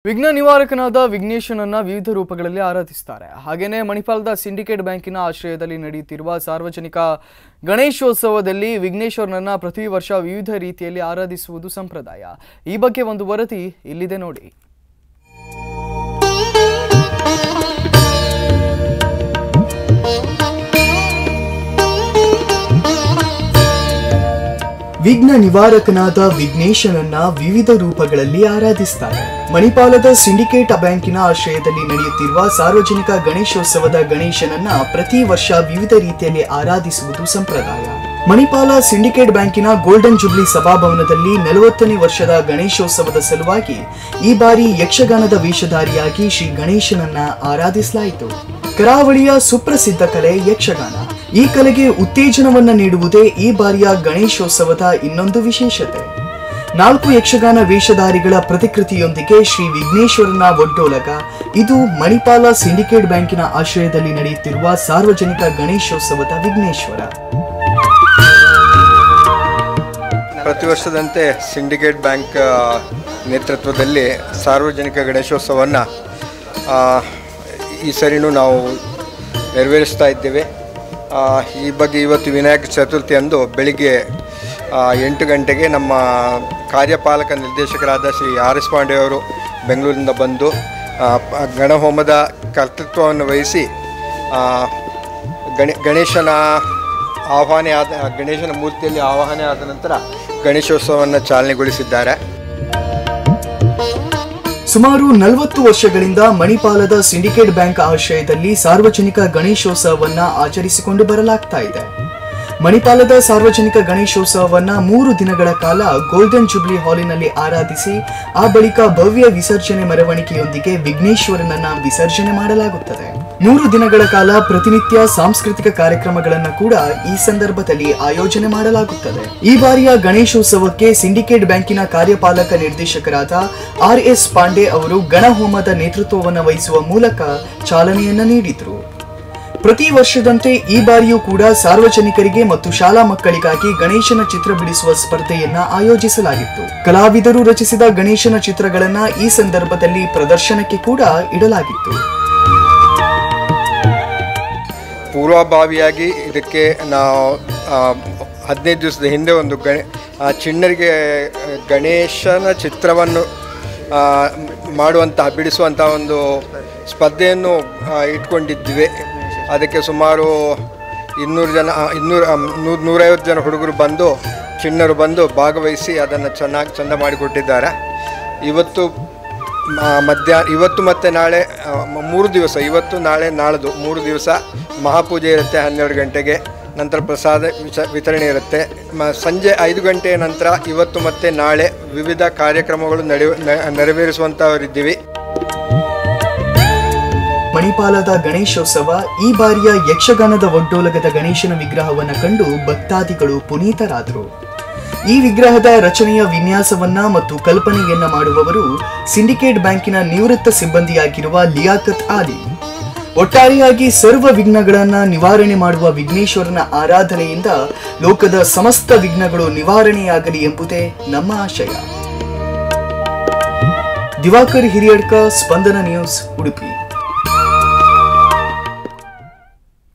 ವಿಘ್ನ ನಿವಾರಕನಾದ ವಿಘ್ನೇಶನನ್ನ ವಿವಿಧ ರೂಪಗಳಲ್ಲಿ ಆರಾಧಿಸುತ್ತಾರೆ. ಹಾಗೇನೇ ಮಣಿಪಾಲದ ಸಿಂಡಿಕೇಟ್ ಬ್ಯಾಂಕಿನ ಆಶ್ರಯದಲ್ಲಿ ನಡೆಯುತ್ತಿರುವ ಸಾರ್ವಜನಿಕ ಗಣೇಶೋತ್ಸವದಲ್ಲಿ ವಿಘ್ನೇಶ್ವರನನ್ನ ಪ್ರತಿ ವರ್ಷ ವಿವಿಧ ರೀತಿಯಲ್ಲಿ ಆರಾಧಿಸುವುದು ಸಂಪ್ರದಾಯ. ಈ ಬಗ್ಗೆ ಒಂದು ವರದಿ ಇಲ್ಲಿದೆ ನೋಡಿ. ವಿಘ್ನ ನಿವಾರಕನಾದ ವಿಘ್ನೇಶನನ್ನ ವಿವಿಧ ರೂಪಗಳಲ್ಲಿ ಆರಾಧಿಸುತ್ತಾರೆ. ಮಣಿಪಾಲದ ಸಿಂಡಿಕೇಟ್ ಬ್ಯಾಂಕಿನ ಆಶ್ರಯದಲ್ಲಿ ನಡೆಯುತ್ತಿರುವ ಸಾರ್ವಜನಿಕ ಗಣೇಶೋತ್ಸವದ ಗಣೇಶನನ್ನ ಪ್ರತಿ ವರ್ಷ ವಿವಿಧ ರೀತಿಯಲ್ಲಿ ಆರಾಧಿಸುವುದು ಸಂಪ್ರದಾಯ. ಮಣಿಪಾಲ ಸಿಂಡಿಕೇಟ್ ಬ್ಯಾಂಕಿನ ಗೋಲ್ಡನ್ ಜುಬ್ಲಿ ಸಭಾಭವನದಲ್ಲಿ 40ನೇ ವರ್ಷದ ಗಣೇಶೋತ್ಸವದ ಸಲುವಾಗಿ ಈ ಬಾರಿ ಯಕ್ಷಗಾನದ ವೇಷಧಾರಿಯಾಗಿ ಶ್ರೀ ಗಣೇಶನನ್ನ ಆರಾಧಿಸಲಾಯಿತು. ಕರಾವಳಿಯ ಸುಪ್ರಸಿದ್ಧ ಕಲೆ ಯಕ್ಷಗಾನ. ಈ ಕಲೆಗೆ ಉತ್ತೇಜನವನ್ನ ನೀಡುವುದೇ ಈ ಬಾರಿಯ ಗಣೇಶೋತ್ಸವದ ಇನ್ನೊಂದು ವಿಶೇಷತೆ. 4 ಯಕ್ಷಗಾನ ವೇಷಧಾರಿಗಳ ಪ್ರತಿಕೃತಿಯೊಂದಿಗೆ ಶ್ರೀ ವಿಘ್ನೇಶ್ವರನ ಒಡ್ಡೋಲಗ. ಇದು ಮಣಿಪಾಲ ಸಿಂಡಿಕೇಟ್ ಬ್ಯಾಂಕಿನ ಆಶ್ರಯದಲ್ಲಿ ನಡೆಯುತ್ತಿರುವ ಸಾರ್ವಜನಿಕ ಗಣೇಶೋತ್ಸವದ ವಿಘ್ನೇಶ್ವರ. ಪ್ರತಿ ವರ್ಷದಂತೆ ಸಿಂಡಿಕೇಟ್ ಬ್ಯಾಂಕ್ ನೇತೃತ್ವದಲ್ಲಿ ಸಾರ್ವಜನಿಕ ಗಣೇಶೋತ್ಸವವನ್ನು ಈ ಸರಿನೂ ನಾವು ನೆರವೇರಿಸ್ತಾ ಇದ್ದೇವೆ. ಈ ಬಗ್ಗೆ ಇವತ್ತು ವಿನಾಯಕ ಚತುರ್ಥಿ ಅಂದು ಬೆಳಿಗ್ಗೆ 8 ಗಂಟೆಗೆ ನಮ್ಮ ಕಾರ್ಯಪಾಲಕ ನಿರ್ದೇಶಕರಾದ ಶ್ರೀ ಆರ್ ಎಸ್ ಪಾಂಡೆಯವರು ಬೆಂಗಳೂರಿನಿಂದ ಬಂದು ಗಣಹೋಮದ ಕರ್ತೃತ್ವವನ್ನು ವಹಿಸಿ ಗಣೇಶನ ಮೂರ್ತಿಯಲ್ಲಿ ಆವಾಹನೆ ಆದ ನಂತರ ಗಣೇಶೋತ್ಸವವನ್ನು ಚಾಲನೆಗೊಳಿಸಿದ್ದಾರೆ. ಸುಮಾರು 40 ವರ್ಷಗಳಿಂದ ಮಣಿಪಾಲದ ಸಿಂಡಿಕೇಟ್ ಬ್ಯಾಂಕ್ ಆಶ್ರಯದಲ್ಲಿ ಸಾರ್ವಜನಿಕ ಗಣೇಶೋತ್ಸವವನ್ನು ಆಚರಿಸಿಕೊಂಡು ಬರಲಾಗ್ತಾ ಇದೆ. ಮಣಿಪಾಲದ ಸಾರ್ವಜನಿಕ ಗಣೇಶೋತ್ಸವವನ್ನು 3 ದಿನಗಳ ಕಾಲ ಗೋಲ್ಡನ್ ಜುಬ್ಲಿ ಹಾಲಿನಲ್ಲಿ ಆರಾಧಿಸಿ ಆ ಬಳಿಕ ಭವ್ಯ ವಿಸರ್ಜನೆ ಮೆರವಣಿಗೆಯೊಂದಿಗೆ ವಿಘ್ನೇಶ್ವರನನ್ನ ವಿಸರ್ಜನೆ ಮಾಡಲಾಗುತ್ತದೆ. 3 ದಿನಗಳ ಕಾಲ ಪ್ರತಿನಿತ್ಯ ಸಾಂಸ್ಕೃತಿಕ ಕಾರ್ಯಕ್ರಮಗಳನ್ನು ಕೂಡ ಈ ಸಂದರ್ಭದಲ್ಲಿ ಆಯೋಜನೆ ಮಾಡಲಾಗುತ್ತದೆ. ಈ ಬಾರಿಯ ಗಣೇಶೋತ್ಸವಕ್ಕೆ ಸಿಂಡಿಕೇಟ್ ಬ್ಯಾಂಕಿನ ಕಾರ್ಯಪಾಲಕ ನಿರ್ದೇಶಕರಾದ ಆರ್ ಎಸ್ ಪಾಂಡೆ ಅವರು ಗಣಹೋಮದ ನೇತೃತ್ವವನ್ನು ವಹಿಸುವ ಮೂಲಕ ಚಾಲನೆಯನ್ನ ನೀಡಿದರು. ಪ್ರತಿ ವರ್ಷದಂತೆ ಈ ಬಾರಿಯೂ ಕೂಡ ಸಾರ್ವಜನಿಕರಿಗೆ ಮತ್ತು ಶಾಲಾ ಮಕ್ಕಳಿಗಾಗಿ ಗಣೇಶನ ಚಿತ್ರ ಬಿಡಿಸುವ ಸ್ಪರ್ಧೆಯನ್ನ ಆಯೋಜಿಸಲಾಗಿತ್ತು. ಕಲಾವಿದರು ರಚಿಸಿದ ಗಣೇಶನ ಚಿತ್ರಗಳನ್ನ ಈ ಸಂದರ್ಭದಲ್ಲಿ ಪ್ರದರ್ಶನಕ್ಕೆ ಕೂಡ ಇಡಲಾಗಿತ್ತು. ಪೂರ್ವಭಾವಿಯಾಗಿ ಇದಕ್ಕೆ ನಾವು 15 ದಿವಸದ ಹಿಂದೆ ಒಂದು ಚಿಣ್ಣರಿಗೆ ಗಣೇಶನ ಚಿತ್ರವನ್ನು ಬಿಡಿಸುವಂಥ ಒಂದು ಸ್ಪರ್ಧೆಯನ್ನು ಇಟ್ಕೊಂಡಿದ್ವಿ. ಅದಕ್ಕೆ ಸುಮಾರು 150 ಜನ ಹುಡುಗರು ಚಿಣ್ಣರು ಬಂದು ಭಾಗವಹಿಸಿ ಅದನ್ನು ಚೆಂದ ಮಾಡಿಕೊಟ್ಟಿದ್ದಾರೆ. ಇವತ್ತು ಮತ್ತು ನಾಳೆ 3 ದಿವಸ, ಇವತ್ತು ನಾಳೆ ನಾಳ್ದು 3 ದಿವಸ ಮಹಾಪೂಜೆ ಇರುತ್ತೆ 12 ಗಂಟೆಗೆ. ನಂತರ ಪ್ರಸಾದ ವಿತರಣೆ ಇರುತ್ತೆ. ಸಂಜೆ 5 ಗಂಟೆಯ ನಂತರ ಇವತ್ತು ಮತ್ತು ನಾಳೆ ವಿವಿಧ ಕಾರ್ಯಕ್ರಮಗಳು ನೆರವೇರಿಸುವಂಥವರಿದ್ದೀವಿ. ಮಣಿಪಾಲದ ಗಣೇಶೋತ್ಸವ ಈ ಬಾರಿಯ ಯಕ್ಷಗಾನದ ಒಡ್ಡೋಲಗದ ಗಣೇಶನ ವಿಗ್ರಹವನ್ನು ಕಂಡು ಭಕ್ತಾದಿಗಳು ಪುನೀತರಾದರು. ಈ ವಿಗ್ರಹದ ರಚನೆಯ ವಿನ್ಯಾಸವನ್ನ ಮತ್ತು ಕಲ್ಪನೆಯನ್ನ ಮಾಡುವವರು ಸಿಂಡಿಕೇಟ್ ಬ್ಯಾಂಕಿನ ನಿವೃತ್ತ ಸಿಬ್ಬಂದಿಯಾಗಿರುವ ಲಿಯಾಕತ್ ಆಲಿ. ಒಟ್ಟಾರೆಯಾಗಿ ಸರ್ವ ವಿಘ್ನಗಳನ್ನ ನಿವಾರಣೆ ಮಾಡುವ ವಿಘ್ನೇಶ್ವರನ ಆರಾಧನೆಯಿಂದ ಲೋಕದ ಸಮಸ್ತ ವಿಘ್ನಗಳು ನಿವಾರಣೆಯಾಗಲಿ ಎಂಬುದೇ ನಮ್ಮ ಆಶಯ. ದಿವಾಕರ್ ಹಿರಿಯಡ್ಕ, ಸ್ಪಂದನ ನ್ಯೂಸ್, ಉಡುಪಿ.